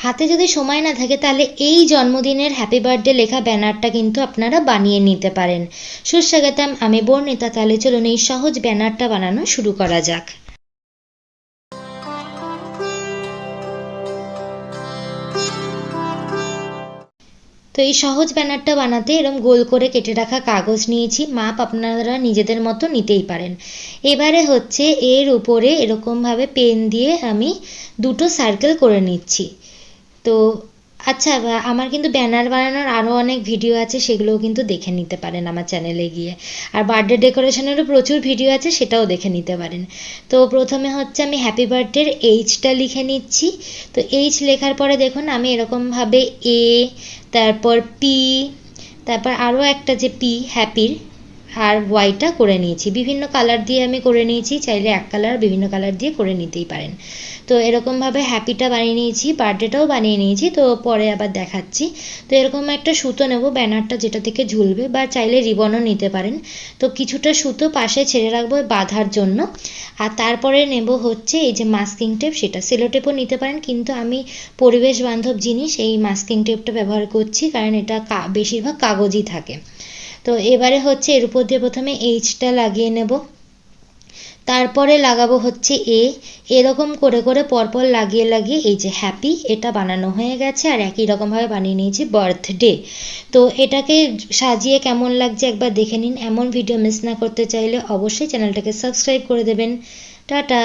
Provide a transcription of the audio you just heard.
হাতে যদি সময় না থাকে তাহলে এই জন্মদিনের হ্যাপি বার্থডে লেখা ব্যানারটা কিন্তু আপনারা বানিয়ে নিতে পারেন। সুস্বাগতম, আমি বর্ণিতা। তাহলে চলুন এই সহজ ব্যানারটা বানানো শুরু করা যাক। তো এই সহজ ব্যানারটা বানাতে এরকম গোল করে কেটে রাখা কাগজ নিয়েছি, মাপ আপনারা নিজেদের মতো নিতেই পারেন। এবারে হচ্ছে এর উপরে এরকমভাবে পেন দিয়ে আমি দুটো সার্কেল করে নিচ্ছি। তো আচ্ছা, আমার কিন্তু ব্যানার বানানোর আরও অনেক ভিডিও আছে, সেগুলোও কিন্তু দেখে নিতে পারেন আমার চ্যানেলে গিয়ে। আর বার্থডে ডেকোরেশনেরও প্রচুর ভিডিও আছে, সেটাও দেখে নিতে পারেন। তো প্রথমে হচ্ছে আমি হ্যাপি বার্থডের এইচটা লিখে নিচ্ছি। তো এইচ লেখার পরে দেখুন আমি এরকমভাবে এ, তারপর পি, তারপর আরও একটা যে পি হ্যাপির, আর ওয়াইটা করে নিয়েছি। বিভিন্ন কালার দিয়ে আমি করে নিয়েছি, চাইলে এক কালার বিভিন্ন কালার দিয়ে করে নিতেই পারেন। তো এরকমভাবে হ্যাপিটা বানিয়ে নিয়েছি, বার্থডেটাও বানিয়ে নিয়েছি, তো পরে আবার দেখাচ্ছি। তো এরকম একটা সুতো নেব ব্যানারটা যেটা থেকে ঝুলবে, বা চাইলে রিবনও নিতে পারেন। তো কিছুটা সুতো পাশে ছেড়ে রাখবো বাঁধার জন্য। আর তারপরে নেব হচ্ছে এই যে মাস্কিং টেপ, সেটা সেলো টেপও নিতে পারেন, কিন্তু আমি পরিবেশ বান্ধব জিনিস এই মাস্কিং টেপটা ব্যবহার করছি, কারণ এটা বেশিরভাগ কাগজই থাকে। তো এবারে হচ্ছে এর উপর দিয়ে প্রথমে এইচটা লাগিয়ে নেব, তারপরে লাগাবো হচ্ছে এ। এরকম করে করে পরপর লাগিয়ে লাগিয়ে এই যে হ্যাপি, এটা বানানো হয়ে গেছে। আর একই রকমভাবে বানিয়ে নিয়েছি বার্থডে। তো এটাকে সাজিয়ে কেমন লাগছে একবার দেখে নিন। এমন ভিডিও মিস না করতে চাইলে অবশ্যই চ্যানেলটাকে সাবস্ক্রাইব করে দেবেন। টাটা।